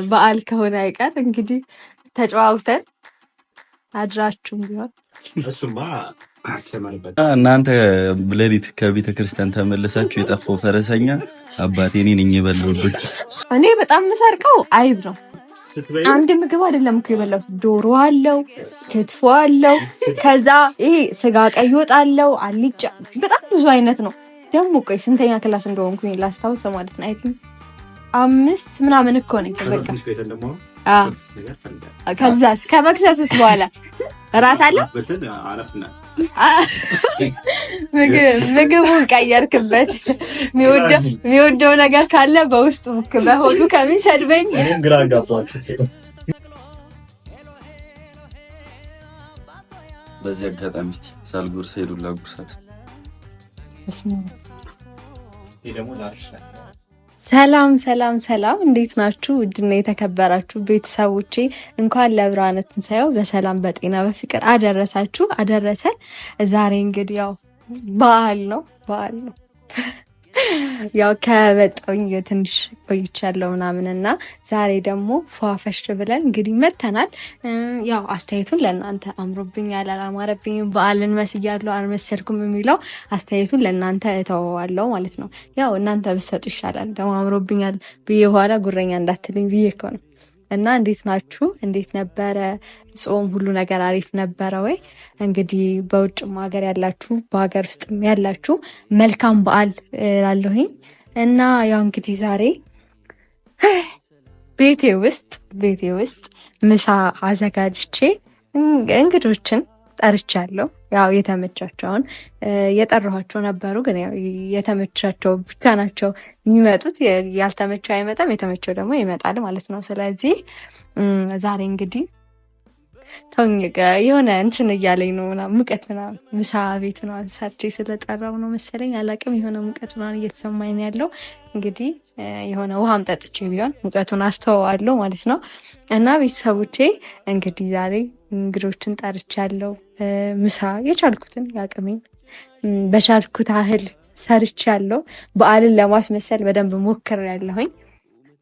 በዓል ከሆነ አይቀር እንግዲህ ተጨዋውተን አድራችሁም ቢሆን እሱማ አሰማንበት። እናንተ ሌሊት ከቤተ ክርስቲያን ተመለሳችሁ የጠፋው ፈረሰኛ አባቴ እኔ ነኝ የበላሁት። እኔ በጣም የምሰርቀው አይብ ነው። አንድ ምግብ አይደለም እኮ የበላሁት። ዶሮ አለው፣ ክትፎ አለው፣ ከዛ ይሄ ስጋ ቀይ ወጥ አለው፣ አልጫ፣ በጣም ብዙ አይነት ነው። ደግሞ ቆይ ስንተኛ ክላስ እንደሆንኩኝ ላስታውስ ማለት ነው። አይ ቲንክ 5 ምናምን እኮ ነኝ። በቃ ከዛስ ከመክሰሱስ በኋላ እራት አለ። ምግቡን ቀየርክበት። የሚወደው ነገር ካለ በውስጡ በሆዱ ከሚሰድበኝ ግራ ጋባችሁ። በዚህ አጋጣሚ ሳልጉርስ ሄዱላ ጉርሳት ሰላም ሰላም ሰላም፣ እንዴት ናችሁ? ውድና የተከበራችሁ ቤተሰቦቼ እንኳን ለብርሃነ ትንሣኤው በሰላም በጤና በፍቅር አደረሳችሁ አደረሰን። ዛሬ እንግዲህ ያው በዓል ነው ያው ከበጣውኝ ትንሽ ቆይቻለሁ ምናምንና ዛሬ ደግሞ ፏፈሽ ብለን እንግዲህ መተናል። ያው አስተያየቱን ለእናንተ አምሮብኛል አላማረብኝም፣ በዓልን መስያለሁ አልመሰልኩም የሚለው አስተያየቱን ለእናንተ እተወዋለሁ ማለት ነው። ያው እናንተ ብትሰጡ ይሻላል። ደግሞ አምሮብኛል ብዬ በኋላ ጉረኛ እንዳትልኝ ብዬ እኮ ነው። እና እንዴት ናችሁ? እንዴት ነበረ ጾም? ሁሉ ነገር አሪፍ ነበረ ወይ? እንግዲህ በውጭም ሀገር ያላችሁ በሀገር ውስጥም ያላችሁ መልካም በዓል ላለሁኝ እና ያው እንግዲህ ዛሬ ቤቴ ውስጥ ምሳ አዘጋጅቼ እንግዶችን ጠርቻለሁ። ያው የተመቻቸውን የጠራኋቸው ነበሩ፣ ግን ያው የተመቻቸው ብቻ ናቸው የሚመጡት። ያልተመቸው አይመጣም፣ የተመቸው ደግሞ ይመጣል ማለት ነው። ስለዚህ ዛሬ እንግዲህ ተውኝ የሆነ እንትን እያለኝ ነው ምናምን ሙቀት ምናምን ምሳ ቤት ምናምን ሰርቼ ስለጠራው ነው መሰለኝ አላቅም። የሆነ ሙቀት ምናምን እየተሰማኝ ነው ያለው። እንግዲህ የሆነ ውሃም ጠጥቼ ቢሆን ሙቀቱን አስተዋዋለሁ ማለት ነው። እና ቤተሰቦቼ እንግዲህ ዛሬ እንግዶችን ጠርቻለሁ። ምሳ የቻልኩትን ያቅሜን በቻልኩት ያህል ሰርቻለሁ። በዓልን ለማስመሰል በደንብ ሞክሬያለሁኝ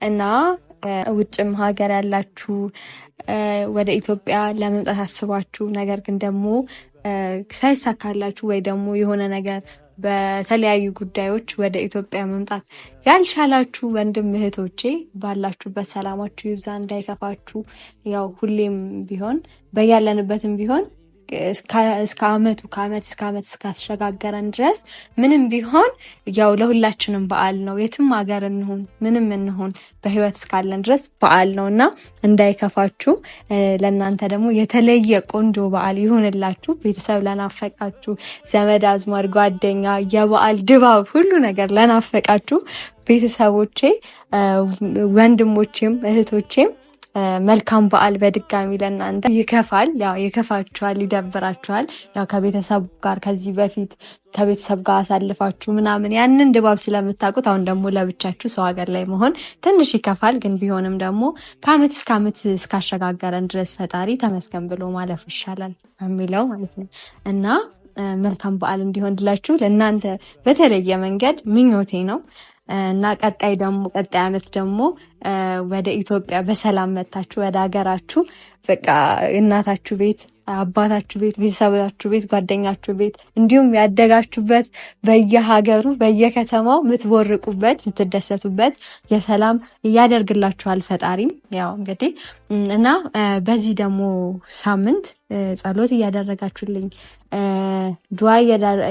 እና ውጭም ሀገር ያላችሁ ወደ ኢትዮጵያ ለመምጣት አስባችሁ ነገር ግን ደግሞ ሳይሳካላችሁ ወይ ደግሞ የሆነ ነገር በተለያዩ ጉዳዮች ወደ ኢትዮጵያ መምጣት ያልቻላችሁ ወንድም እህቶቼ ባላችሁበት ሰላማችሁ ይብዛ፣ እንዳይከፋችሁ። ያው ሁሌም ቢሆን በያለንበትም ቢሆን እስከ ዓመት እስካሸጋገረን ድረስ ምንም ቢሆን ያው ለሁላችንም በዓል ነው። የትም ሀገር እንሁን ምንም እንሁን በህይወት እስካለን ድረስ በዓል ነው እና እንዳይከፋችሁ። ለእናንተ ደግሞ የተለየ ቆንጆ በዓል ይሁንላችሁ። ቤተሰብ ለናፈቃችሁ፣ ዘመድ አዝማድ፣ ጓደኛ፣ የበዓል ድባብ ሁሉ ነገር ለናፈቃችሁ ቤተሰቦቼ፣ ወንድሞቼም እህቶቼም መልካም በዓል በድጋሚ ለእናንተ። ይከፋል፣ ያው ይከፋችኋል፣ ይደብራችኋል። ያው ከቤተሰብ ጋር ከዚህ በፊት ከቤተሰብ ጋር አሳልፋችሁ ምናምን ያንን ድባብ ስለምታውቁት አሁን ደግሞ ለብቻችሁ ሰው ሀገር ላይ መሆን ትንሽ ይከፋል። ግን ቢሆንም ደግሞ ከዓመት እስከ ዓመት እስካሸጋገረን ድረስ ፈጣሪ ተመስገን ብሎ ማለፍ ይሻላል የሚለው ማለት ነው እና መልካም በዓል እንዲሆንላችሁ ለእናንተ በተለየ መንገድ ምኞቴ ነው። እና ቀጣይ ዓመት ደግሞ ወደ ኢትዮጵያ በሰላም መታችሁ ወደ ሀገራችሁ በቃ እናታችሁ ቤት፣ አባታችሁ ቤት፣ ቤተሰባችሁ ቤት፣ ጓደኛችሁ ቤት እንዲሁም ያደጋችሁበት በየሀገሩ በየከተማው የምትቦርቁበት የምትደሰቱበት የሰላም እያደርግላችኋል ፈጣሪም። ያው እንግዲህ እና በዚህ ደግሞ ሳምንት ጸሎት እያደረጋችሁልኝ ዱዓ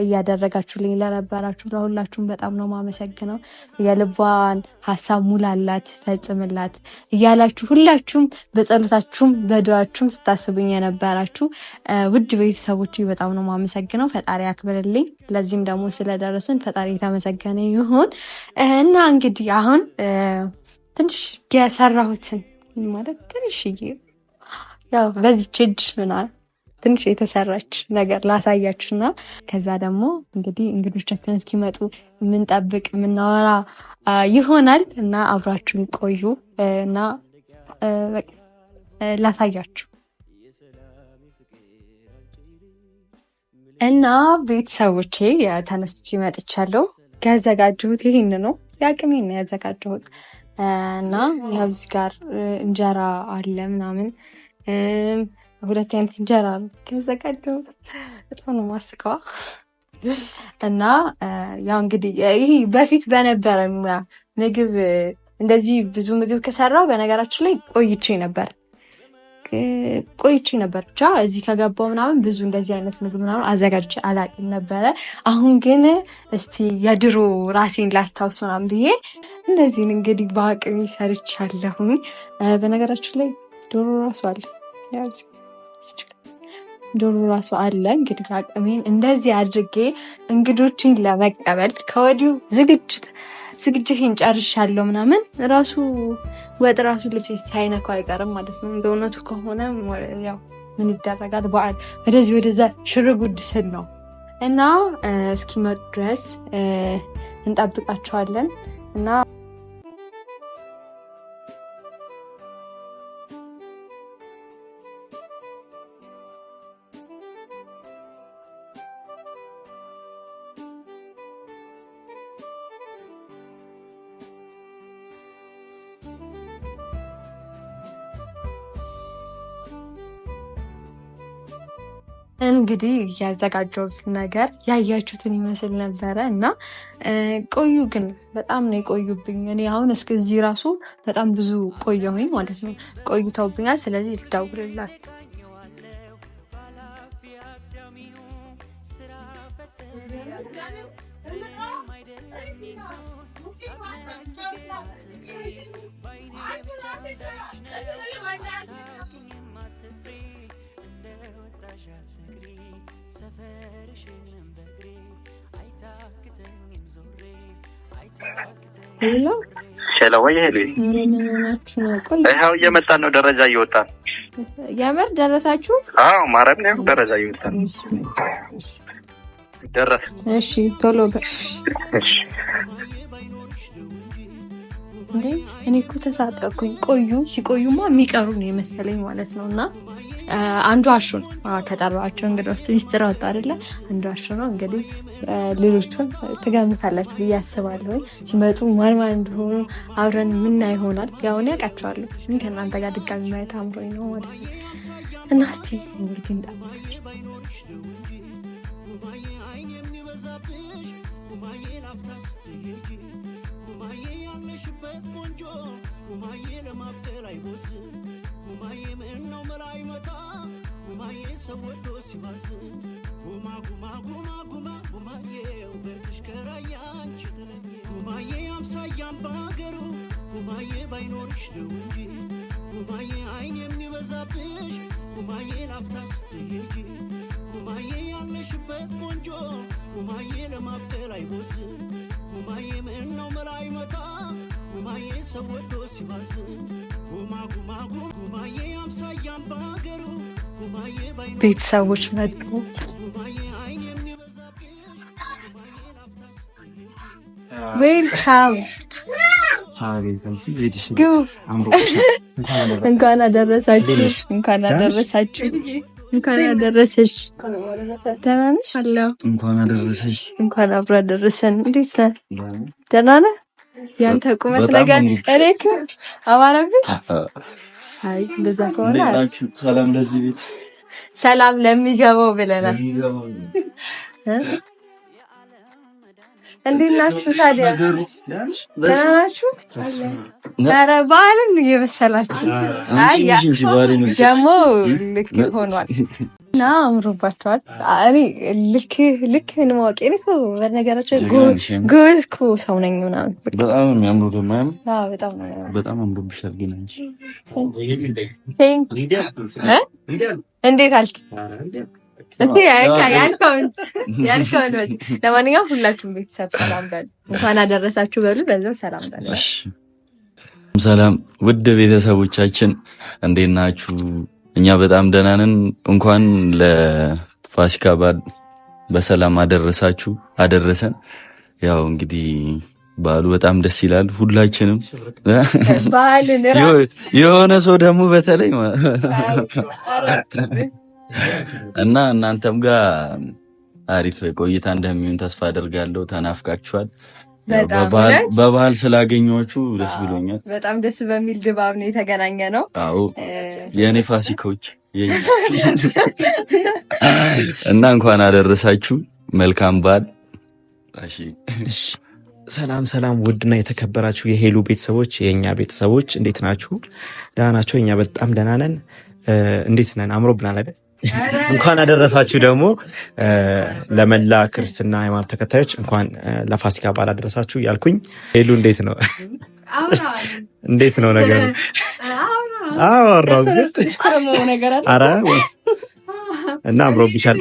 እያደረጋችሁልኝ ለነበራችሁ ለሁላችሁም በጣም ነው ማመሰግነው። የልቧን ሀሳብ ሙላላት ፈጽምላት እያላችሁ ሁላችሁም በጸሎታችሁም በዱዓችሁም ስታስቡኝ የነበራችሁ ውድ ቤተሰቦች በጣም ነው ማመሰግነው። ፈጣሪ ያክብርልኝ። ለዚህም ደግሞ ስለደረስን ፈጣሪ የተመሰገነ ይሁን እና እንግዲህ አሁን ትንሽ የሰራሁትን ማለት ትንሽዬ ያው በዚች እጅ ምናምን ትንሽ የተሰራች ነገር ላሳያችሁና ከዛ ደግሞ እንግዲህ እንግዶቻችን እስኪመጡ የምንጠብቅ የምናወራ ይሆናል እና አብራችሁን ቆዩ እና ላሳያችሁ እና ቤተሰቦቼ ተነስቼ መጥቻለሁ። ያዘጋጀሁት ይህን ነው፣ ያቅሜን ነው ያዘጋጀሁት እና ያው እዚህ ጋር እንጀራ አለ ምናምን 2 አይነት እንጀራ ያዘጋጀሁት በጣም ነው ማስቀዋ። እና ያው እንግዲህ ይሄ በፊት በነበረ ምግብ እንደዚህ ብዙ ምግብ ከሰራው በነገራችን ላይ ቆይቼ ነበር ብቻ እዚህ ከገባው ምናምን ብዙ እንደዚህ አይነት ምግብ ምናምን አዘጋጅቼ አላውቅም ነበረ። አሁን ግን እስቲ የድሮ ራሴን ላስታውስ ምናምን ብዬ እንደዚህን እንግዲህ በአቅሜ ሰርቻለሁኝ። በነገራችን ላይ ዶሮ ራሱ አለ እንግዲህ አቅሜን እንደዚህ አድርጌ እንግዶችን ለመቀበል ከወዲሁ ዝግጅቴን ጨርሻለሁ ምናምን። ራሱ ወጥ ራሱ ልብስ ሳይነካው አይቀርም ማለት ነው። እንደ እውነቱ ከሆነ ያው ምን ይደረጋል፣ በዓል ወደዚህ ወደዛ ሽርጉድ ስል ነው እና እስኪመጡ ድረስ እንጠብቃቸዋለን እና እንግዲህ ያዘጋጀሁት ነገር ያያችሁትን ይመስል ነበረ እና ቆዩ ግን በጣም ነው የቆዩብኝ። እኔ አሁን እስከዚህ ራሱ በጣም ብዙ ቆየሁኝ ማለት ነው፣ ቆይተውብኛል። ስለዚህ ልደውልላት ሄሎ ወይ ሄሎ፣ ይኸው እየመጣን ነው። ደረጃ እየወጣን። የምር ደረሳችሁ? አዎ ማረም ነው። ደረጃ እየወጣን ደረስ። እሺ ቶሎ እንዴ! እኔ እኮ ተሳቀቅኩኝ። ሲቆዩማ የሚቀሩ ነው የመሰለኝ ማለት ነው። እና አንዱ አሹ ነው ከጠራቸው እንግዲህ ውስጥ ሚስጥር ወጣ አይደለ? አንዱ አሹ ነው። እንግዲህ ሌሎቹን ትገምታላችሁ ብዬ አስባለሁ። ሲመጡ ማን እንደሆኑ አብረን ምና ይሆናል። ያው እኔ አውቃቸዋለሁ፣ ግን ከእናንተ ጋር ድጋሚ ማየት አምሮኝ ነው ማለት ነው። እና እስቲ እንግዲህ እንጠብቃቸው። ቤተሰቦች መጡ። ዌልካም። እንኳን አደረሳችሁ። እንኳን አደረሳችሁ። እንኳን አደረሰሽ። ደህና ነሽ? እንኳን አደረሰሽ። እንኳን አብሮ አደረሰን። እንዴት ነህ? ደህና ነህ? ያንተ ቁመት ነገር እሬክ አማረብኝ። አይ እንደዛ ከሆነ ሰላም ለዚህ ቤት ሰላም ለሚገባው ብለናል። እንዴት ናችሁ ታዲያ? ደህና ናችሁ? ኧረ በዓልን እየመሰላችሁ ደግሞ ልክ ሆኗል እና አምሮባቸዋል። እኔ ልክህን ማወቄ እኔ እኮ በነገራቸው ጎበዝ እኮ ሰው ነኝ ምናምን። በጣም የሚያምሩ ደግሞ በጣም አምሮብሻል። ግን አንቺ እንዴት አልክ? እስቲ ያልከውን ለማንኛውም ሁላችሁም ቤተሰብ ሰላም በሉ፣ እንኳን አደረሳችሁ በሉ፣ በዛው ሰላም በሉ። ሰላም ውድ ቤተሰቦቻችን እንዴት ናችሁ? እኛ በጣም ደህና ነን። እንኳን ለፋሲካ በዓል በሰላም አደረሳችሁ አደረሰን። ያው እንግዲህ በዓሉ በጣም ደስ ይላል። ሁላችንም የሆነ ሰው ደግሞ በተለይ እና እናንተም ጋር አሪፍ ቆይታ እንደሚሆን ተስፋ አደርጋለሁ። ተናፍቃችኋል። በባህል ስላገኘኋችሁ ደስ ብሎኛል። በጣም ደስ በሚል ድባብ ነው የተገናኘ ነው። አዎ የኔ ፋሲካዎች እና እንኳን አደረሳችሁ። መልካም በዓል። እሺ ሰላም ውድና የተከበራችሁ የሄሉ ቤተሰቦች፣ የኛ ቤተሰቦች እንዴት ናችሁ? ደህና ናችሁ? እኛ በጣም ደህና ነን። እንዴት ነን? አምሮብናል አይደል? እንኳን አደረሳችሁ። ደግሞ ለመላ ክርስትና ሃይማኖት ተከታዮች እንኳን ለፋሲካ በዓል አደረሳችሁ ያልኩኝ። ሄሉ እንዴት ነው? እንዴት ነው ነገሩ? አወራው ግን ኧረ እና አምሮብሻል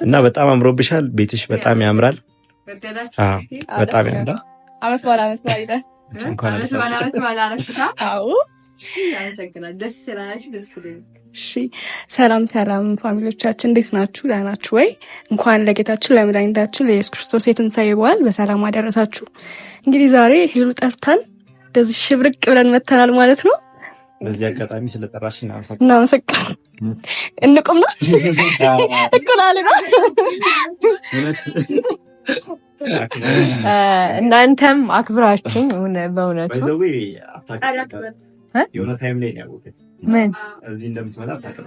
እና በጣም አምሮብሻል። ቤትሽ በጣም ያምራል። በጣም ያምራል። አመት በዓል ይላል። ሰላም ፋሚሊዎቻችን እንዴት ናችሁ? ደህና ናችሁ ወይ? እንኳን ለጌታችን ለመድኃኒታችን ለኢየሱስ ክርስቶስ የትንሣኤ በዓል በሰላም አደረሳችሁ። እንግዲህ ዛሬ ሄሉ ጠርታን እንደዚህ ሽብርቅ ብለን መተናል ማለት ነው። በዚህ አጋጣሚ ስለጠራሽ እናመሰግናለን። እንቁም ነው እኩላል ነው። እናንተም አክብራችሁኝ በእውነቱ የሆነ ታይም ላይ ያውቁት ምን እዚህ እንደምትመጣ አታውቅም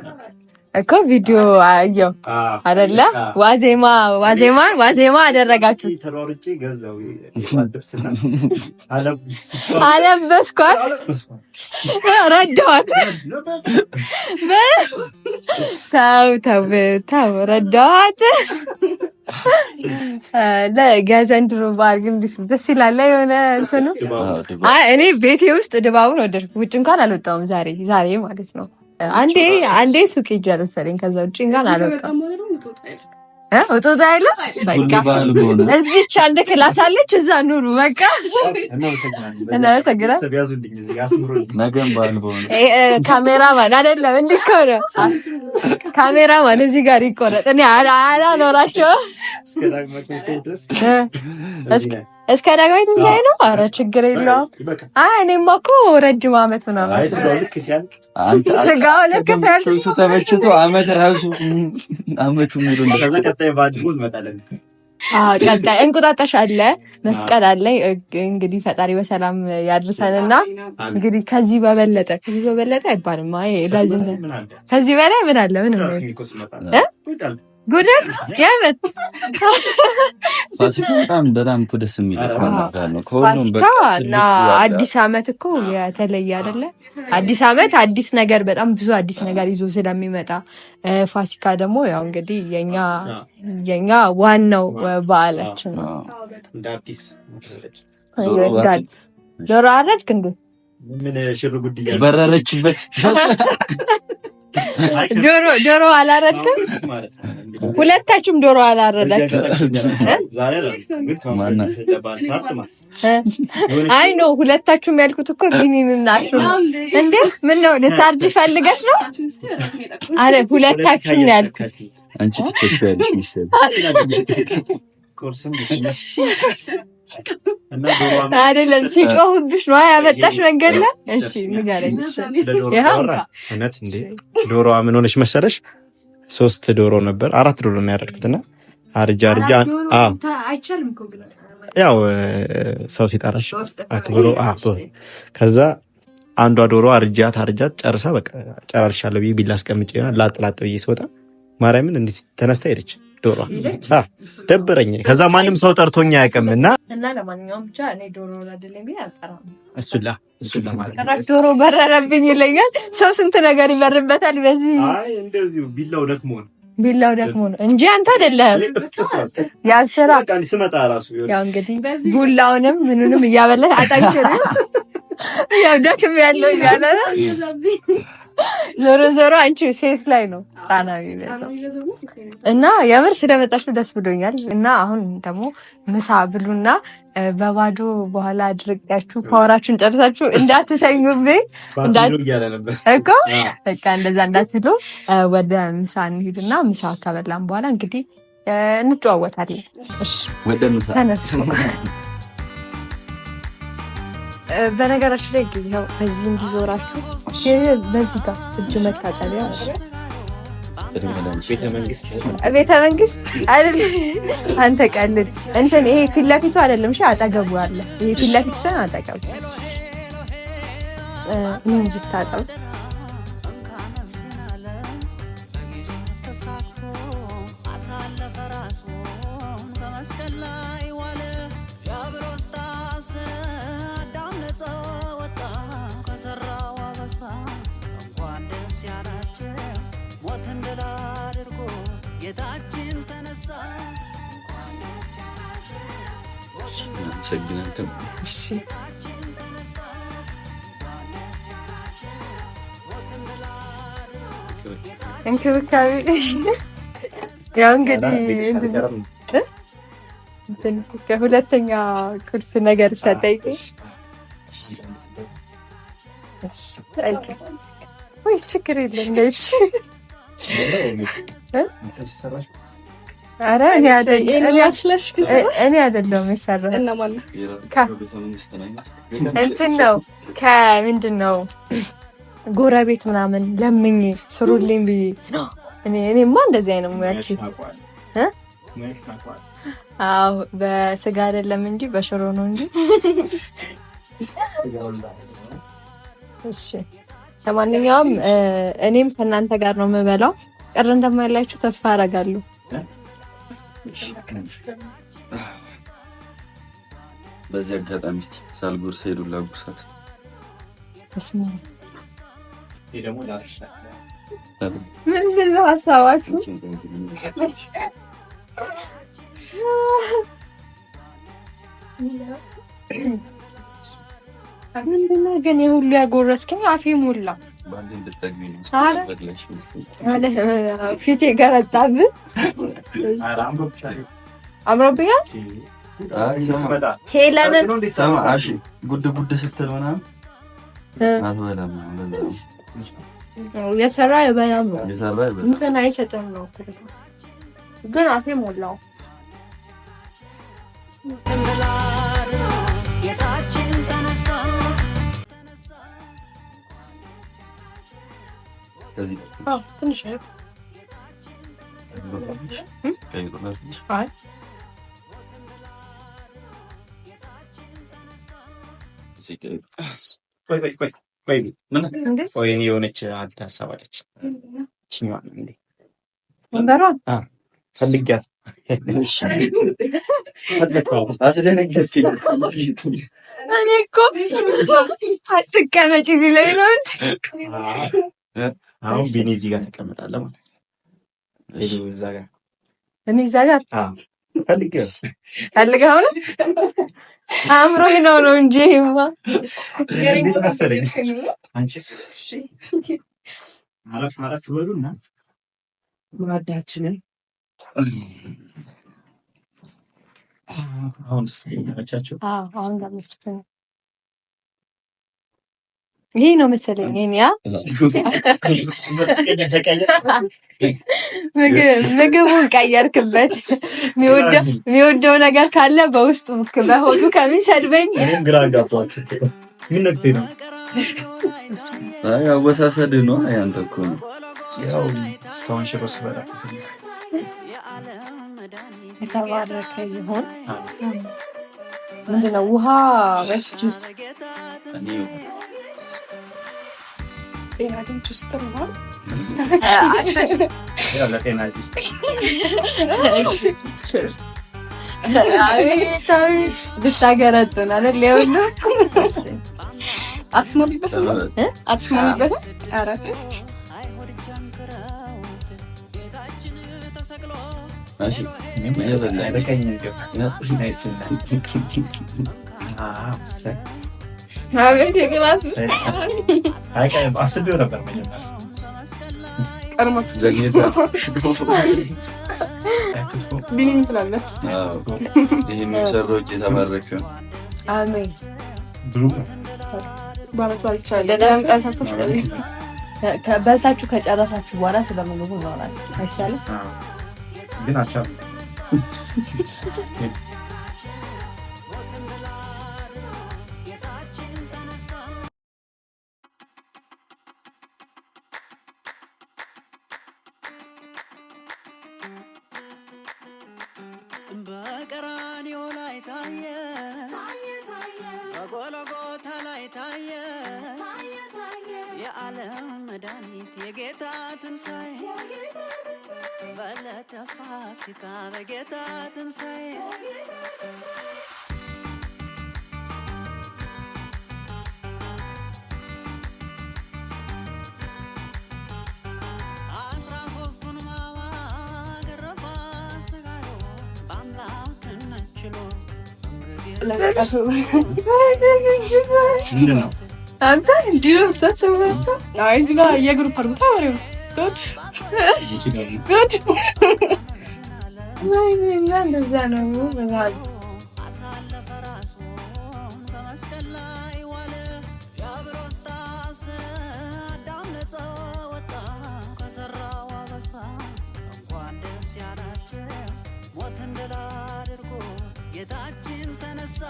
እኮ ቪዲዮ አየሁ አይደለ? ዋዜማ አደረጋችሁ። ተሯሩጬ ገዛው አለበስኳት፣ ረዳኋት። ተው ረዳኋት። ለዘንድሮ በዓል ግን ደስ ይላል። የሆነ እንትኑ እኔ ቤቴ ውስጥ ድባቡን ወደድኩ። ውጭ እንኳን አልወጣሁም ዛሬ ማለት ነው። አንዴ ሱቅ ሄጃለሁ መሰለኝ። ከዛ ውጭ እንኳን አልወጣሁም። ውጦታ የለ በቃ እዚች አንድ ክላስ አለች፣ እዛ ኑሩ በቃ። እናመሰግናለን። ካሜራማን አይደለም እንዲህ እኮ ነው። ካሜራማን እዚህ ጋር ይቆረጥ። እኔ አላኖራቸውም እስከ ዳግማዊ ትንሣኤ ነው። ኧረ ችግር የለውም። እኔማ እኮ ረጅም ዓመት ምናምን ስጋው ልክ ሲያልቅ ተመችቶ ዓመት ራሱ ዓመቱ ሙሉ ቀጣይ እንቁጣጣሽ አለ፣ መስቀል አለ። እንግዲህ ፈጣሪ በሰላም ያድርሰንና እንግዲህ ከዚህ በበለጠ አይባልም። ላዝም ከዚህ በላይ ምን አለ? ምን ነው ጉደር ያመት ፋሲካ በጣም እኮ ደስ የሚል ነው። ፋሲካ እና አዲስ ዓመት እኮ የተለየ አይደለ? አዲስ ዓመት አዲስ ነገር፣ በጣም ብዙ አዲስ ነገር ይዞ ስለሚመጣ ፋሲካ ደግሞ ያው እንግዲህ የኛ ዋናው በዓላችን ነው። ዶሮ አረድክ እንዴ? ምን ሽር ጉድ በረረችበት። ዶሮ አላረድክም? ሁለታችሁም ዶሮ አላረዳችሁ? አይ ኖ ሁለታችሁም ያልኩት እኮ ቢኒንና አሹ እንዴ። ምን ነው ልታርጂ ፈልገሽ ነው? አረ ሁለታችሁም ያልኩት አንቺ ትቸኩያለሽ ሚስል አይደለም፣ ሲጮህብሽ ነው ያመጣሽ መንገድ ላይ። እሺ ንገረኝ። እውነት እንዴ ዶሮዋ ምን ሆነች መሰለሽ? 3 ዶሮ ነበር፣ 4 ዶሮ ነው ያደረኩትና አርጃ ያው ሰው ሲጠራሽ አክብሮ ከዛ አንዷ ዶሮ አርጃት ጨርሳ በቃ ጨራርሻለሁ ብዬ ቢላ አስቀምጬ ይሆናል ላጥላጥ ብዬ ስወጣ ማርያምን እንዴት ተነስታ ሄደች ዶሮ። ደበረኝ። ከዛ ማንም ሰው ጠርቶኝ አያውቅምና ለማንኛውም ብቻ እኔ ዶሮ አይደለም ብዬ አልጠራም። እሱላ ማለት ጭራሽ ዶሮ በረረብኝ ይለኛል ሰው። ስንት ነገር ይበርበታል በዚህ። አይ እንደዚሁ ቢላው ደክሞ ነው እንጂ አንተ አይደለም ያን ስራ ስመጣ ራሱ ያው እንግዲህ ቡላውንም ምኑንም እያበላሽ አጠንክሪ። ያው ደክም ያለው እያለ ዞሮ አንቺ ሴት ላይ ነው ጣና እና የምር ስለመጣችሁ ደስ ብሎኛል። እና አሁን ደግሞ ምሳ ብሉና በባዶ በኋላ አድርጋችሁ ፓወራችሁን ጨርሳችሁ እንዳትተኙብኝ እኮ በቃ እንደዛ እንዳትሉ። ወደ ምሳ እንሂድና ምሳ ከበላን በኋላ እንግዲህ እንጨዋወታለን። እሺ ወደ ምሳ ተነሱ። በነገራችን ላይ ያው በዚህ እንዲዞራችሁ በዚህ ጋር እጅ መታጠቢያ ቤተ መንግስት አይደለም። አንተ ቀልድ እንትን ይሄ ፊት ለፊቱ አይደለም። እሺ አጠገቡ አለ። ይሄ ፊት ለፊቱ ሳይሆን አጠገቡ እንጂ ታጠብ እንክብካቤ ያው እንግዲህ ከሁለተኛ ቁልፍ ነገር ሰጠኝ። ወይ ችግር የለም። እሺ ኧረ እኔ አይደለሁም የሰራሁት። እንትን ነው ከምንድን ነው ጎረቤት ምናምን ለምኜ ስሩልኝ ብዬ እኔማ እንደዚህ አይነት ሙያች አዎ በስጋ አይደለም እንጂ በሽሮ ነው እንጂ። እሺ ለማንኛውም እኔም ከእናንተ ጋር ነው የምበላው። ቅር እንደማይላችሁ ተስፋ አደርጋለሁ። በዚህ አጋጣሚ ሳልጎርስ ሄዱላ ጉርሳት ምንድን ነው ሀሳባችሁ? ምንድን ነው ግን የሁሉ ያጎረስከኝ? አፌ ሞላ። ፊቴ ገረጣብህ። አምሮብኛል። ሄለንን ጉድ ጉድ ስትል ምናምን የሰራ የበላም ነው እንትን አይሰጥም ነው ግን አፌ ሞላው። ትንሽ ቆይ እኔ የሆነች አንድ ሀሳብ አለች። ወንበሯን ፈልጊያት እኔ እኮ አትቀመጪ ቢለኝ ነው እንጂ አሁን ቢኒ እዚህ ጋር ተቀመጣለህ ማለት ነው። እዛ ጋር እኔ እዛ ጋር ፈልገው ነው አእምሮዬ ነው እንጂ ይሄማ እንዴት መሰለኝ። አንቺስ አረፍ በሉና ማዳችንን አሁንስ ያቻችሁ አሁን ጋር ይሄ ነው መሰለኝ። እኔያ ምግቡን ቀየርክበት። የሚወደው ነገር ካለ በውስጡ በሆዱ ከሚሰድበኝ እኔም ግራ አጋባችሁ። ምን ነክቴ ነው? አይ አወሳሰድ ነው። ያንተ እኮ ነው። ያው እስካሁን ሽሮ ስበላ የተባረከ ይሁን። ምንድነው ውሃ ወይስ ጁስ? ጤና ጁስ ነው። ለጤና ጁስ ብታገረጡን አይደል? ይኸውልህ አትስማሚበት አትስማሚበት። ኧረ አቤት የክላስ አስቤው ነበር ቢኒም ትላለች። ይሄ የሚሰራው እጅ የተባረከ አሜን። በልታችሁ ከጨረሳችሁ በኋላ ስለምግቡ እናወራለን አይሻልም? ግን አቻም በቀራንዮ ላይ ታየ በጎልጎታ ላይ ታየ የዓለም መድኃኒት የጌታ ትንሣኤ በዕለተ ፋሲካ በጌታ ትንሣኤ አንተ እንዲህ ነው የምታስበው? አይ እዚህ ጋር የግሩፕ አድርጉት አወሬው ጉድ ወይኔ እንደዛ ነው ማለት ጌታችን ተነሳ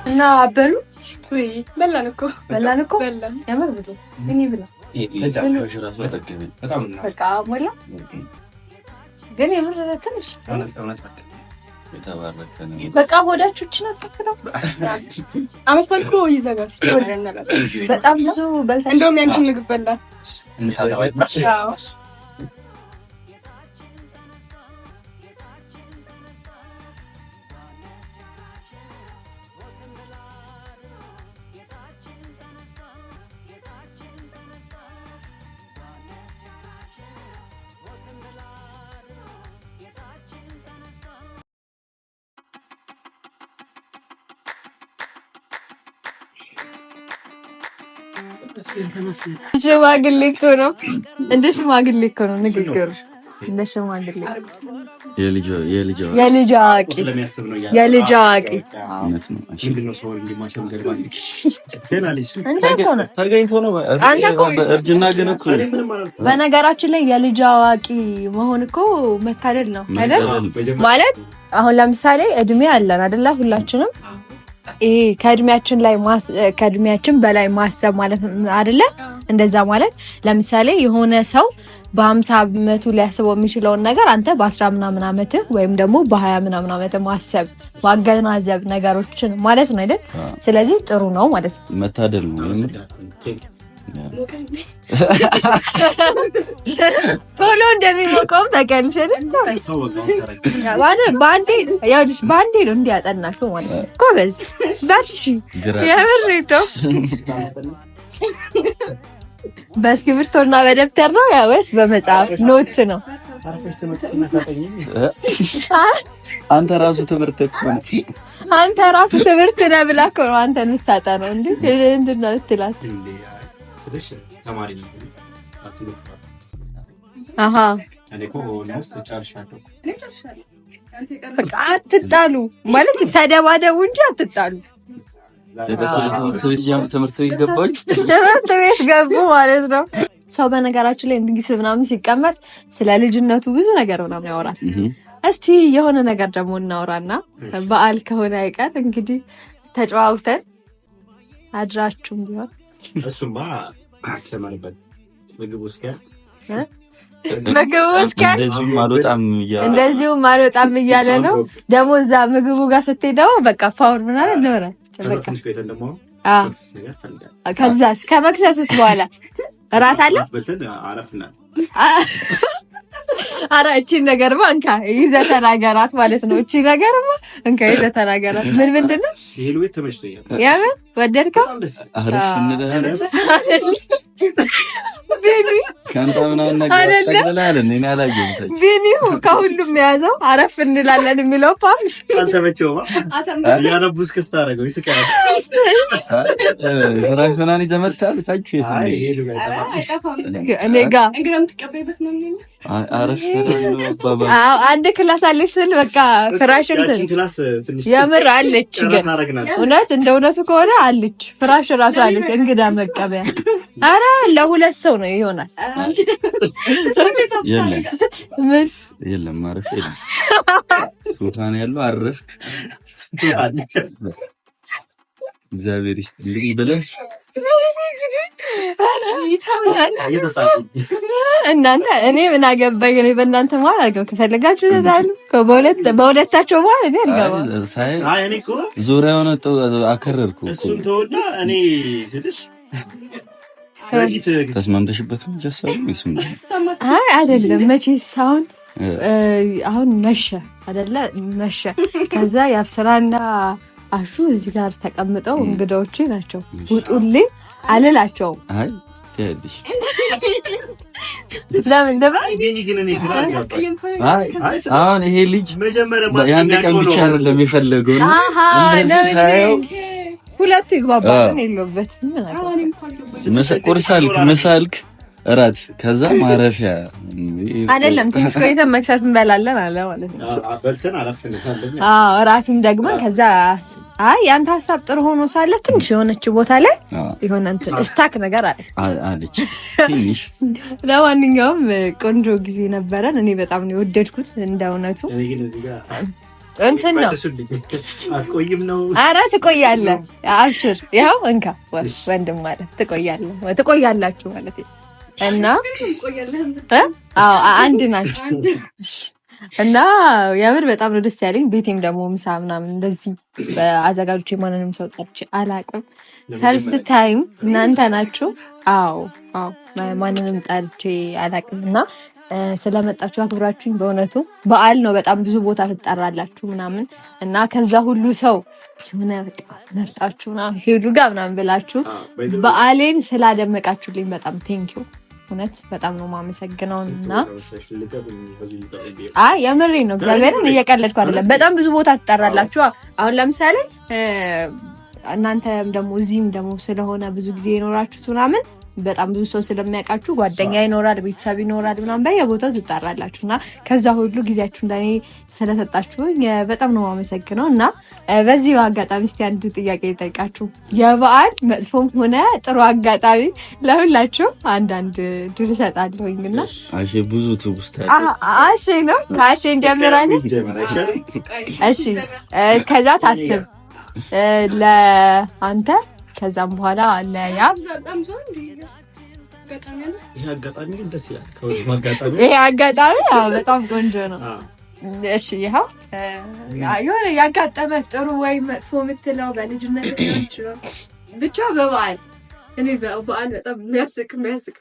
እና አበሉ ወይ በላን እኮ በላን ያምር ብሎ እኔ ብላ በቃ ሞላ ግን የምር ትንሽ በቃ ሆዳችሁ ተከራ አመት በልኩ ይዘጋል በጣም ብዙ በልታ እንደውም ያንቺን ምግብ በላ ሽማግሌ እኮ ነው እንደ ሽማግሌ እኮ ነው ንግግሩ እንደ ሽማግሌ የልጅ አዋቂ ተገኝቶ ነው እርጅና ግን እኮ በነገራችን ላይ የልጅ አዋቂ መሆን እኮ መታደል ነው አይደል? ማለት አሁን ለምሳሌ እድሜ አለን አይደለ? ሁላችንም ይሄ ከእድሜያችን በላይ ማሰብ ማለት አይደለ? እንደዛ ማለት ለምሳሌ የሆነ ሰው በ50 ዓመቱ ሊያስበው የሚችለውን ነገር አንተ በ10 ምናምን ዓመትህ ወይም ደግሞ በ20 ምናምን ዓመትህ ማሰብ ማገናዘብ ነገሮችን ማለት ነው አይደል? ስለዚህ ጥሩ ነው ማለት ነው። መታደል ነው። ቶሎ እንደሚሞቀው ታውቂያለሽ አይደል? ባንዴ ነው እንዲያጠናሽው ማለት ነው። ጎበዝ ባትሺ የምር ነው። በእስክሪብቶና በደብተር ነው ወይስ በመጽሐፍ ኖት ነው? አንተ ራሱ ትምህርት እኮ ነው። አንተ ራሱ ትምህርት ነህ ብላ እኮ ነው አንተ የምታጠናው እንዴ? ምንድን ነው የምትላት? ተማሪ ነው አሃ እኔ እኮ ኦልሞስት ጨርሻለሁ። በቃ አትጣሉ ማለት ተደባደቡ እንጂ አትጣሉ። ትምህርት ቤት ገባችሁ? ትምህርት ቤት ገቡ ማለት ነው። ሰው በነገራችን ላይ እንግዲህ ምናምን ሲቀመጥ ስለ ልጅነቱ ብዙ ነገር ምናምን ያወራል። እስቲ የሆነ ነገር ደግሞ እናወራና በዓል ከሆነ አይቀር እንግዲህ ተጨዋውተን አድራችሁም ቢሆን እሱማ አሰማንበት ምግብ ውስጥ እንደዚሁም አልወጣም እያለ ነው። ደግሞ እዛ ምግቡ ጋር ስትሄድ ደግሞ በቃ ፋውል ምናምን ነው ነው ከዛስ ከመክሰሱስ በኋላ እራት አለ። ኧረ እቺን ነገርማ እንካ ይዘህ ተናገራት ማለት ነው። እቺ ነገርማ እንካ ይዘህ ተናገራት። ምንድን ነው የምን ወደድከው? ቢኒው ከሁሉም የያዘው አረፍ እንላለን የሚለው ፓምስ እኔ ጋ አንድ ክላስ አለች ስል በቃ ፍራሽ የምር አለች። ግን እውነት እንደ እውነቱ ከሆነ አለች ፍራሽ እራሱ አለች። እንግዳ መቀበያ ኧረ ለሁለት ሰው ነው ይሆናል። የለም ማረፍ የለም ሶፋ ነው ያለው። አረፍክ እግዚአብሔር ይስጥልኝ ብለህ እናንተ እኔ ምን አገባኝ? እኔ በእናንተ መሀል አልገባም። ከፈለጋችሁ ተጣሉ። በሁለታቸው መሀል እኔ አልገባም። እኔ እኮ ዙሪያውን አከረርኩ። እሱን ተወና እኔ ስልሽ ተስማምተሽበት ነው ጀሳው ይስም አይ አይደለም። መቼስ አሁን መሸ አይደለ? መሸ። ከዛ ያብስራና አሹ እዚህ ጋር ተቀምጠው እንግዳዎቼ ናቸው። ውጡልኝ አልላቸውም። አይ ትያለሽ ለምን ደባ አሁን ይሄ ልጅ ያን ቀን ብቻ አይደለም የፈለገው ነው። እንደዚህ ሳይው ሁለቱ ይግባባሉ። የለበትም መሳልክ እራት ከዛ ማረፊያ አይደለም። ትንሽ ቆይተን መክሰስ እንበላለን አለ ማለት ነው። በልተን አላፈነካለን። እራትም ደግመን ከዛ አይ ያንተ ሀሳብ ጥሩ ሆኖ ሳለ ትንሽ የሆነች ቦታ ላይ የሆነ እንትን ስታክ ነገር አለች ትንሽ። ለማንኛውም ቆንጆ ጊዜ ነበረን። እኔ በጣም ነው የወደድኩት እንደ እውነቱ። እንትን ነው አትቆይም ነው? ኧረ ትቆያለህ። አብሽር፣ ይኸው እንካ ወንድም ማለት ትቆያላችሁ ማለት እና አንድ ናችሁ እና የምር በጣም ነው ደስ ያለኝ። ቤቴም ደግሞ ምሳ ምናምን እንደዚህ በአዘጋጆቼ ማንንም ሰው ጠርቼ አላቅም። ፈርስት ታይም እናንተ ናችሁ። አዎ ማንንም ጠርቼ አላቅም እና ስለመጣችሁ አክብራችሁኝ በእውነቱ በዓል ነው። በጣም ብዙ ቦታ ትጠራላችሁ ምናምን እና ከዛ ሁሉ ሰው ምን መርጣችሁ ምናምን ሄዱ ጋር ምናምን ብላችሁ በዓሌን ስላደመቃችሁልኝ በጣም ቴንኪው። እውነት በጣም ነው የማመሰግነው። እና የምሬ ነው፣ እግዚአብሔርን እየቀለድኩ አይደለም። በጣም ብዙ ቦታ ትጠራላችሁ። አሁን ለምሳሌ እናንተም ደግሞ እዚህም ደግሞ ስለሆነ ብዙ ጊዜ የኖራችሁት ምናምን በጣም ብዙ ሰው ስለሚያውቃችሁ ጓደኛ ይኖራል፣ ቤተሰብ ይኖራል ምናምን በየቦታው ትጣራላችሁ እና ከዛ ሁሉ ጊዜያችሁ እንደኔ ስለሰጣችሁኝ በጣም ነው የማመሰግነው። እና በዚህ አጋጣሚ እስቲ አንድ ጥያቄ ልጠይቃችሁ። የበዓል መጥፎም ሆነ ጥሩ አጋጣሚ ለሁላችሁ አንዳንድ ድል እሰጣለሁኝ እና አሼ ብዙ ትውስታ አሼ ነው ከአሼ እንጀምራለን። እሺ ከዛ ታስብ ለአንተ ከዛም በኋላ አለ ያ ይሄ አጋጣሚ በጣም ቆንጆ ነው። እሺ ይኸው የሆነ ያጋጠመ ጥሩ ወይ መጥፎ የምትለው በልጅነት ሊሆን ይችላል። ብቻ በበዓል እኔ በበዓል በጣም የሚያስቅ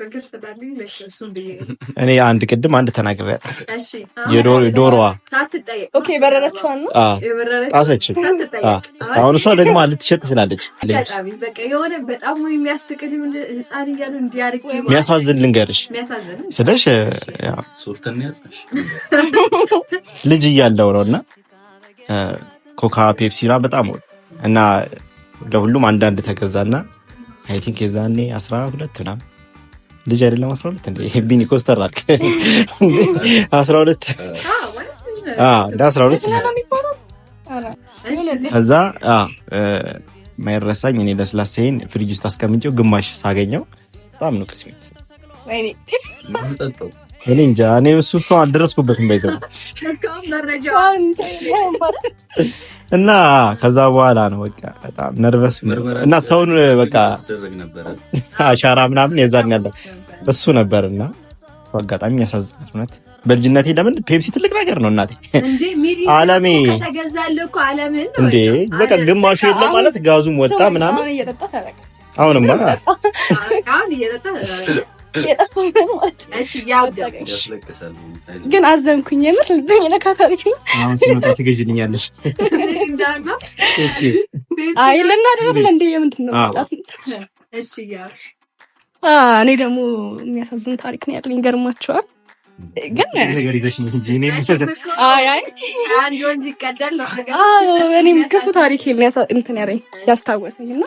ነገር ስላለኝ ለእሱም ብዬ እኔ ቅድም አንድ ተናግሬያለሁ። እሺ የዶሮዋ ሳትጠየቅ ኦኬ በረረችዋን ነው ጣሰች። አሁን እሷ ደግሞ ልትሸጥ ትችላለች። በቃ የሆነ በጣም የሚያስቅ ህፃን እያሉ እንዲያርቅ የሚያሳዝን ልንገርሽ ስለሽ ልጅ እያለው ነው እና ኮካ ፔፕሲ በጣም እና ለሁሉም አንዳንድ ተገዛና አይ ቲንክ የዛኔ 12 ምናምን ልጅ አይደለም 12 እንዴ ቢኒ ኮስተር አልክ 12 እንደ 12 ከዛ ማይረሳኝ እኔ ለስላሴን ፍሪጅ ውስጥ አስቀምጬው ግማሽ ሳገኘው በጣም ነው ቅስሜት እኔ እንጃ እኔ እሱ እስካሁን አልደረስኩበትም ባይዘው እና ከዛ በኋላ ነው በቃ በጣም ነርቨስ እና ሰውን በቃ አሻራ ምናምን የዛን ያለው እሱ ነበርና አጋጣሚ ያሳዝናል። እውነት በልጅነቴ ለምን ፔፕሲ ትልቅ ነገር ነው እናቴ አለሜ ተገዛልኩ አለምን እንዴ በቃ ግማሹ የለም ማለት ጋዙም ወጣ ምናምን አሁንማ ግን አዘንኩኝ። የምር ልብኝ ነካታል። አሁን ሲመጣ ትገዥልኛለሽ? አይ ለናደረለ እንዴ ምንድን ነው ወጣት? እሺ ያው እኔ ደግሞ የሚያሳዝን ታሪክ ነው ያለኝ። ገርማቸዋል። ግን ነገር ይዘሽ እንጂ እኔ አንድ ወንዝ ይቀዳል ነው እኔም ክፉ ታሪክ እንትን ያለኝ ያስታወሰኝና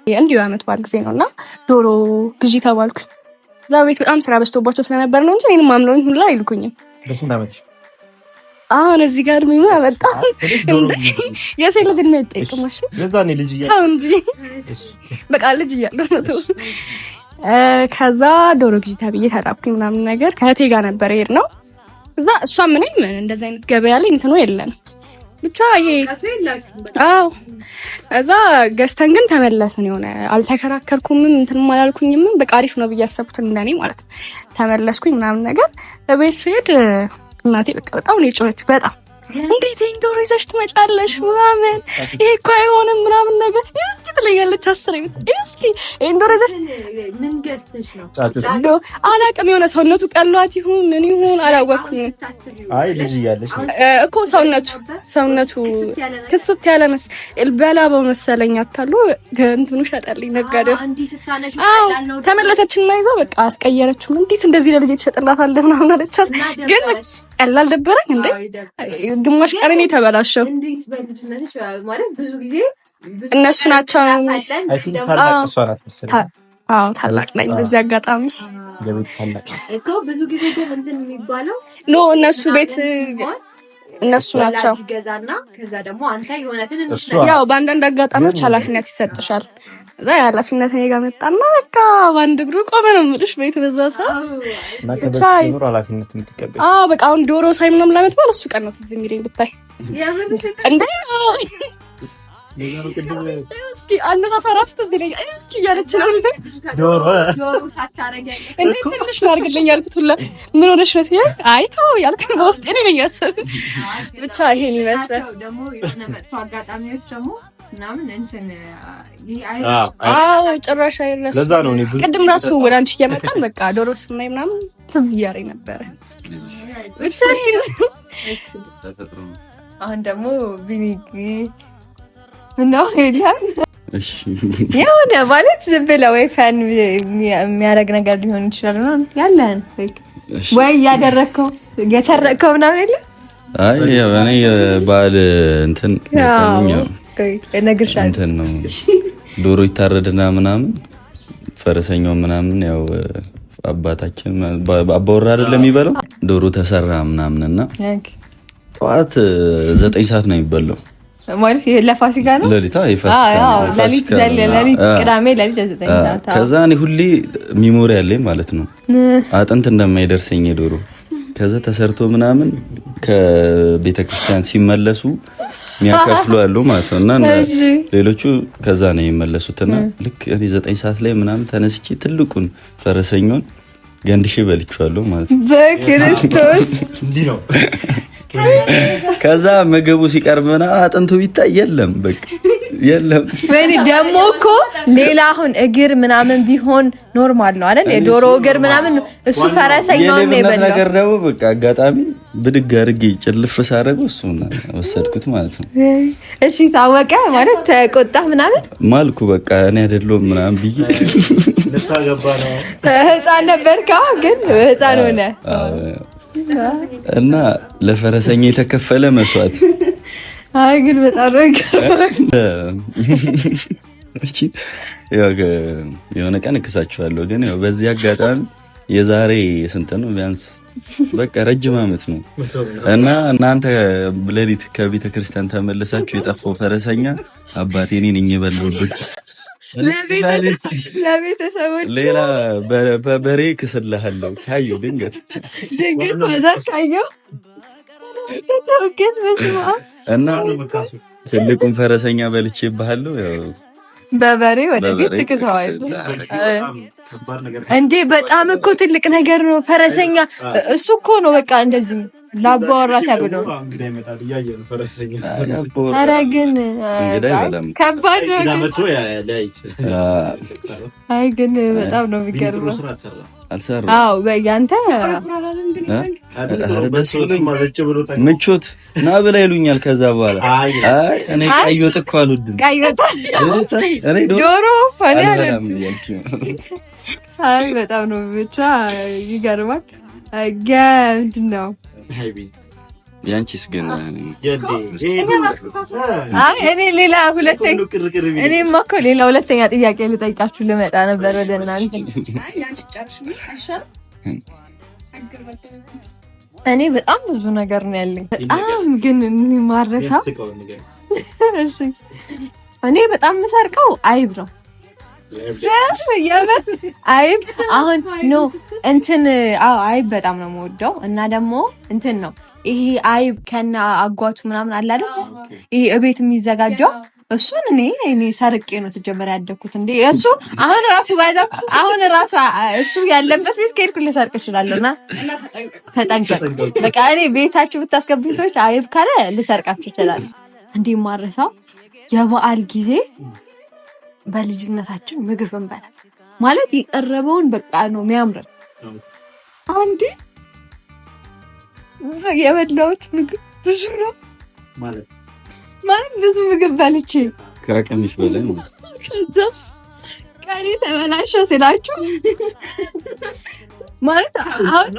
እንዲሁ ዓመት በዓል ጊዜ ነውና ዶሮ ግዢ ተባልኩ። እዛ ቤት በጣም ስራ በዝቶባቸው ስለነበር ነው እንጂ እኔንም አምለውኝ ሁላ አይልኩኝም። ለስንት ዓመት? አሁን እዚህ ጋር ምን አመጣ እንዴ? የሴት ልጅ ነው የጠየቀው። እሺ ለዛኔ ልጅ እያለሁ እንጂ በቃ ልጅ እያለሁ ነው። ከዛ ዶሮ ግዢ ተብዬ ተላኩኝ ምናምን ነገር ከእህቴ ጋር ነበር የሄድነው። እዛ እሷ ምንም እንደዛ አይነት ገበያ ላይ እንትኑ የለን ብቻ ይሄ አዎ እዛ ገዝተን ግን ተመለስን። የሆነ አልተከራከርኩም እንትንም አላልኩኝም። በቃ አሪፍ ነው ብዬ አሰብኩት እንደኔ ማለት ተመለስኩኝ ምናምን ነገር ቤት ስሄድ እናቴ በቃ በጣም ነው የጮኸችው። በጣም እንዴት ዶሮ ይዘሽ ትመጫለሽ ምናምን ይሄ እኮ አይሆንም ምናምን ነገር እስኪ ትለኛለች። አስሬ እስኪ ዶሮ ይዘሽ ምን ገዝተሽ ነው አላውቅም። የሆነ ሰውነቱ ቀሏት ይሁን ምን ይሁን አላወኩም። አይ ልጅ እያለሽ እኮ ሰውነቱ ክስት ያለ በላ በመሰለኝ አታሎ እንትኑ ሸጠልኝ ነጋዴው። አዎ ተመለሰችና ይዘው በቃ አስቀየረችው። እንዴት እንደዚህ ለልጅ ተሸጠላታል ምናምን አለቻት። ግን ቀላል ደበረኝ እንዴ ግማሽ ቀን ተበላሸው። እንዴት በልጅነትሽ ማለት ብዙ ጊዜ እነሱ ናቸው። አዎ ታላቅ ነኝ በዚህ አጋጣሚ እኮ ብዙ ጊዜ እንትን የሚባለው እነሱ ቤት እነሱ ናቸው ገዛና ከዛ ደግሞ አንተ የሆነ ትንሽ ያው በአንዳንድ አጋጣሚዎች ኃላፊነት ይሰጥሻል። እዛ ኃላፊነት እኔ ጋር መጣና በቃ በአንድ እግሩ ቆመ ነው የምልሽ ቤት በዛ ሰዓት ብቻ ኑሮ ኃላፊነት የምትቀበል በቃ አሁን ዶሮ ሳይ ምናምን ለመጥባል እሱ ቀን ነው ትዝ የሚለኝ ብታይ እንዴ እስኪ አነሳሳራስ ትዝ ይለኛል። እስኪ እያለች ነው ዶሮ ሳታረጋኝ እንዴ ትንሽ ላድርግልኝ ያልኩት ሁላ ምን ሆነሽ ነው ሲል አይቶ ያልክ በውስጤ ነው ያሰብ ብቻ ይሄን ይመስላል። ደግሞ የሆነ መጥፎ አጋጣሚዎች ደግሞ ምናምን እንትን ጭራሽ አይረሳም። ለዛ ነው እኔ ቅድም ራሱ ወደ አንቺ እየመጣን በቃ ዶሮ ስናይ ምናምን ትዝ እያለኝ ነበረ። ብቻ አሁን ደግሞ ቢኒግ ምነው ይላል የሆነ ማለት ዝም ብለህ ወይ ፈን የሚያደርግ ነገር ሊሆን ይችላል ነው ያለን ወይ ያደረከው የሰረከው ምናምን የለ። አይ ያው እኔ ባል እንትን ነው ነግርሻለሁ እንትን ነው ዶሮ ይታረድና ምናምን ፈረሰኛው ምናምን ያው አባታችን አባወራ አይደለም የሚበላው ዶሮ ተሰራ ምናምንና ጠዋት 9 ሰዓት ነው የሚበላው ማለት ለፋሲካ ነው ለሊታ ለሊት ቅዳሜ ለሊት 9 ሰዓት። ከዛ እኔ ሁሌ ሚሞሪ አለኝ ማለት ነው አጥንት እንደማይደርሰኝ ዶሮ ከዛ ተሰርቶ ምናምን ከቤተክርስቲያን ሲመለሱ የሚያከፍሉ አሉ ማለት ነውና ሌሎቹ ከዛ ነው የሚመለሱትና ልክ እኔ 9 ሰዓት ላይ ምናምን ተነስቼ ትልቁን ፈረሰኛውን ገንድሼ በልቼዋለሁ ማለት ነው በክርስቶስ እንዲህ ነው። ከዛ ምግቡ ሲቀርብና አጥንቱ ቢታይ የለም በቃ የለም። ወይኔ ደግሞ እኮ ሌላ አሁን እግር ምናምን ቢሆን ኖርማል ነው አይደል? የዶሮ እግር ምናምን እሱ ፈረሰኛው ነው የበላው ነገር ደግሞ በቃ አጋጣሚ ብድግ አድርጌ ጭልፍ ሳደርገው እሱን ወሰድኩት ማለት ነው። እሺ ታወቀ ማለት ተቆጣ ምናምን ማልኩ በቃ እኔ አይደለም ምናምን ብዬ ለሳገባ ነው ህፃን ነበርካ ግን ህፃን ሆነ እና ለፈረሰኛ የተከፈለ መስዋዕት። አይ ግን በጣም ነው ይገርማል። ያው የሆነ ቀን እከሳችኋለሁ ግን ያው በዚህ አጋጣሚ የዛሬ ስንት ነው ቢያንስ በቃ ረጅም ዓመት ነው እና እናንተ ሌሊት ከቤተ ክርስቲያን ተመልሳችሁ የጠፋው ፈረሰኛ አባቴ እኔ ነኝ የበላሁት። ለቤተሰቦች ሌላ በበሬ ክስልሃለሁ ካየሁ ድንገት ማዘር ካየሁ እና ትልቁን ፈረሰኛ በልቼብሃለሁ። ያው በበሬ ወደፊት ትክሰዋለህ እንዴ? በጣም እኮ ትልቅ ነገር ነው ፈረሰኛ። እሱ እኮ ነው በቃ እንደዚህ ላባወራ ተብሎ። ኧረ ግን ከባድ ነው። አይ ግን በጣም ነው የሚገርመው። አዎ በያንተ ምቾት ና ብላ ይሉኛል። ከዛ በኋላ አይ እኔ ቀይ ወጥ እኮ አልወድም። ቀይ ወጥ እኔ ዶሮ ፈኔ አለም። አይ በጣም ነው ብቻ ይገርማል። ምንድን ነው ያንቺስ ግን? እኔ ሌላ ሁለተኛ እኔማ እኮ ሌላ ሁለተኛ ጥያቄ ልጠይቃችሁ ልመጣ ነበር ወደ እናንተ። እኔ በጣም ብዙ ነገር ነው ያለኝ በጣም ግን ማረሳ። እሺ እኔ በጣም የምሰርቀው አይብ ነው የምር አይብ። አሁን ኖ እንትን አይብ በጣም ነው የምወደው እና ደግሞ እንትን ነው ይሄ አይብ ከና አጓቱ ምናምን አለ አይደል? ይሄ እቤት የሚዘጋጀው እሱን እኔ ሰርቄ ነው ተጀመረ ያደኩት እንዴ እሱ አሁን ራሱ እሱ ያለበት ቤት ከሄድኩ ልሰርቅ እችላለሁና ተጠንቀቅ። በቃ እኔ ቤታችሁ ብታስገብኝ ሰዎች አይብ ካለ ልሰርቃችሁ እችላለሁ። እንዴ ማረሳው የበዓል ጊዜ በልጅነታችን ምግብ እንበላ ማለት የቀረበውን በቃ ነው የሚያምር። አንዴ የበላሁት ምግብ ብዙ ነው ማለት ብዙ ምግብ በልቼ ከአቅምሽ በላይ ነው። ቀሪ ተበላሸ ስላችሁ ማለት አሁን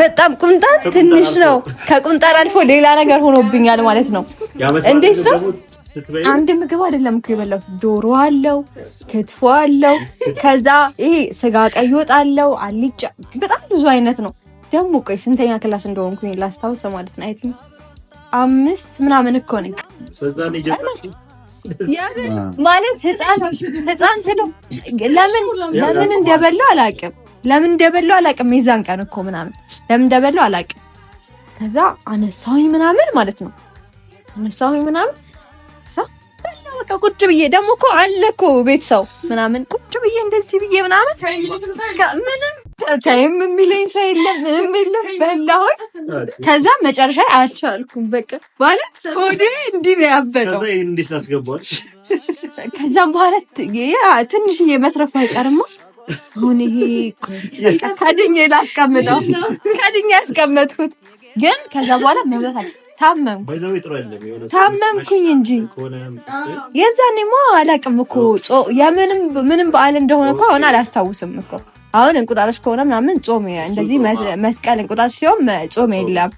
በጣም ቁምጣን ትንሽ ነው። ከቁምጣን አልፎ ሌላ ነገር ሆኖብኛል ማለት ነው። እንዴት ነው? አንድ ምግብ አይደለም እኮ የበላሁት። ዶሮ አለው፣ ክትፎ አለው፣ ከዛ ይሄ ስጋ ቀይ ወጥ አለው፣ አልጫ በጣም ብዙ አይነት ነው። ደግሞ ቆይ ስንተኛ ክላስ እንደሆንኩኝ ላስታውስ ማለት ነው። አይት 5 ምናምን እኮ ነኝ ማለት ህፃን ስለው ለምን እንደበላው አላውቅም። የዛን ቀን እኮ ምናምን ለምን እንደበላው አላውቅም። ከዛ አነሳሁኝ ምናምን ማለት ነው። አነሳሁኝ ምናምን በቃ ቁጭ ብዬ ደግሞ እኮ አለ እኮ ቤተሰው ምናምን ቁጭ ብዬ እንደዚህ ብዬ ምናምን ምንም ታይም የሚለኝ ሰው የለም፣ ምንም የለም። በላሁኝ። ከዛ መጨረሻ አልቻልኩም። በቃ ማለት ሆዴ እንዲህ ነው ያበጠው። ከዛም በኋላ ትንሽዬ መትረፉ አይቀርማ። አሁን ይሄ ከድኜ ላስቀምጠው ከድኜ ያስቀመጥኩት ግን ከዛ በኋላ መብላት ታመምኩኝ እንጂ የዛኔማ አላውቅም እኮ ምንም በዓል እንደሆነ እኮ አሁን አላስታውስም እኮ። አሁን እንቁጣጣሽ ከሆነ ምናምን ጾም እንደዚህ መስቀል እንቁጣጣሽ ሲሆን ጾም የለም።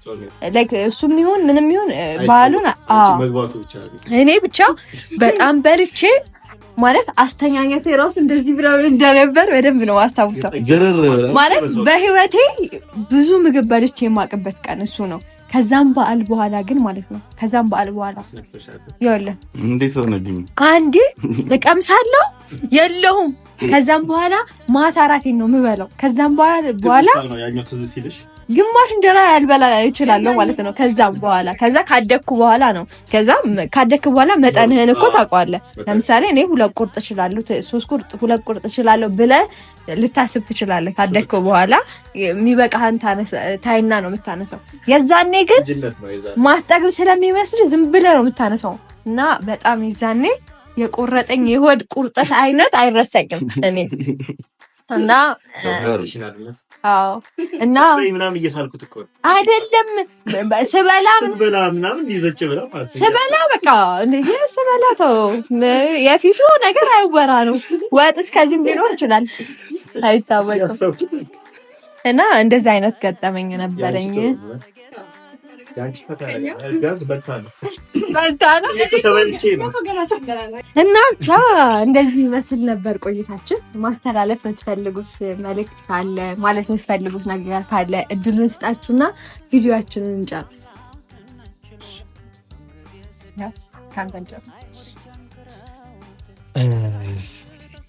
ላይክ እሱም ይሁን ምንም ይሁን በዓሉን እኔ ብቻ በጣም በልቼ ማለት አስተኛኘቴ ራሱ እንደዚህ ብለው እንደነበር በደንብ ነው አስታውሰው። ማለት በህይወቴ ብዙ ምግብ በልቼ የማቅበት ቀን እሱ ነው። ከዛም በዓል በኋላ ግን ማለት ነው ይኸውልህ እንዴት ሆነልኝ አንዴ እቀምሳለሁ የለሁም። ከዛም በኋላ ማታ እራቴን ነው የምበላው። ከዛም በኋላ ግማሽ እንጀራ ያልበላ ይችላለሁ ማለት ነው። ከዛ ካደኩ በኋላ ነው። ካደኩ በኋላ መጠንህን እኮ ታውቀዋለህ። ለምሳሌ እኔ 2 ቁርጥ እችላለሁ፣ 3 ቁርጥ 2 ቁርጥ እችላለሁ ብለህ ልታስብ ትችላለህ። ካደኩ በኋላ የሚበቃህን ታይና ነው የምታነሳው። የዛኔ ግን ማስጠግብ ስለሚመስል ዝም ብለህ ነው የምታነሳው እና በጣም የዛኔ የቆረጠኝ የሆድ ቁርጠት አይነት አይረሳኝም እኔ እና እና ምናምን እየሳልኩት እኮ አይደለም ስበላ በቃ ስበላ ተው የፊቱ ነገር አይወራ ነው። ወጥ እስከዚህም ሊኖር ይችላል አይታወቅም። እና እንደዚህ አይነት ገጠመኝ ነበረኝ። እና ብቻ እንደዚህ ይመስል ነበር ቆይታችን። ማስተላለፍ የምትፈልጉት መልእክት ካለ ማለት የምትፈልጉት ነገር ካለ እድሉን ስጣችሁና ቪዲዮአችንን እንጨርስ።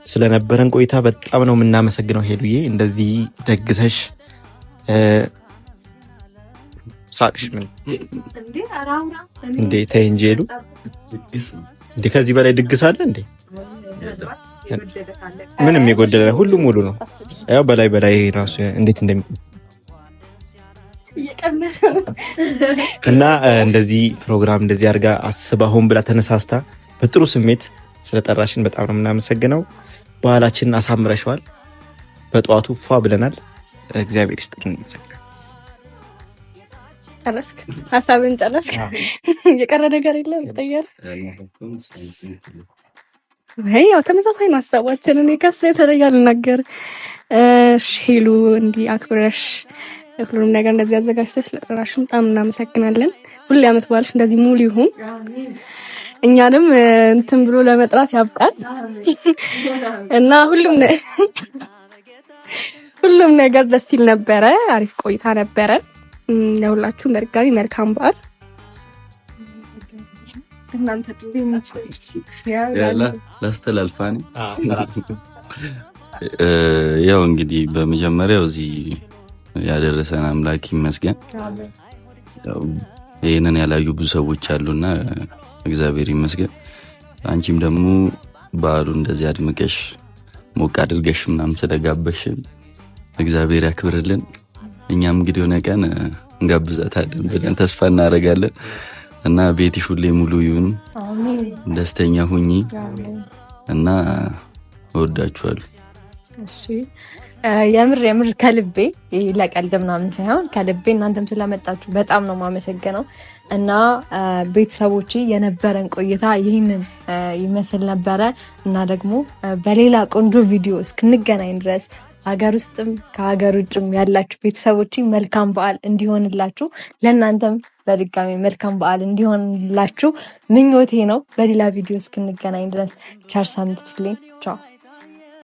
ስለነበረን ቆይታ በጣም ነው የምናመሰግነው ሄሉዬ። እንደዚህ ደግሰሽ ሳቅሽ ምን እንዴ? ተይ እንጂ ሄሉ እንዴ! ከዚህ በላይ ድግስ አለ እንዴ? ምንም የጎደለ ሁሉ ሙሉ ነው። ያው በላይ ራሱ እንዴት እና እንደዚህ ፕሮግራም እንደዚህ አድርጋ አስባ ሆን ብላ ተነሳስታ በጥሩ ስሜት ስለጠራሽን በጣም ነው የምናመሰግነው። ባህላችንን አሳምረሽዋል። በጠዋቱ ፏ ብለናል። እግዚአብሔር ይስጥልን። ጨረስክ? ሀሳብን ጨረስክ? የቀረ ነገር የለም? ተጠየር ያው ተመሳሳይ ነው ሀሳባችን። እኔ ከሱ የተለየ አልናገር። ሄሉ እንዲህ አክብረሽ ሁሉንም ነገር እንደዚህ አዘጋጅተሽ ስለጠራሽ በጣም እናመሰግናለን። ሁሌ ዓመት በዓልሽ እንደዚህ ሙሉ ይሁን። እኛንም እንትን ብሎ ለመጥራት ያብቃል እና ሁሉም ነገር ደስ ይል ነበረ። አሪፍ ቆይታ ነበረ። ለሁላችሁም በድጋሚ መልካም በዓል። እናንተ ላስተላልፋኒ ያው እንግዲህ በመጀመሪያው እዚህ ያደረሰን አምላክ ይመስገን። ይሄንን ያላዩ ብዙ ሰዎች አሉና እግዚአብሔር ይመስገን። አንቺም ደግሞ በዓሉ እንደዚህ አድምቀሽ ሞቅ አድርገሽ ምናምን ስለጋበሽን እግዚአብሔር ያክብርልን። እኛም እንግዲህ የሆነ ቀን እንጋብዛታለን ብለን ተስፋ እናደርጋለን እና ቤትሽ ሁሌ ሙሉ ይሁን። አሜን። ደስተኛ ሁኚ እና እወዳችኋለሁ። እሺ የምር ከልቤ ለቀልድ ምናምን ሳይሆን ከልቤ እናንተም ስለመጣችሁ በጣም ነው የማመሰግነው። እና ቤተሰቦቼ የነበረን ቆይታ ይህንን ይመስል ነበረ እና ደግሞ በሌላ ቆንጆ ቪዲዮ እስክንገናኝ ድረስ ሀገር ውስጥም ከሀገር ውጭም ያላችሁ ቤተሰቦቼ መልካም በዓል እንዲሆንላችሁ ለእናንተም በድጋሚ መልካም በዓል እንዲሆንላችሁ ምኞቴ ነው። በሌላ ቪዲዮ እስክንገናኝ ድረስ ቸር ሰንብቱልኝ። ቻው።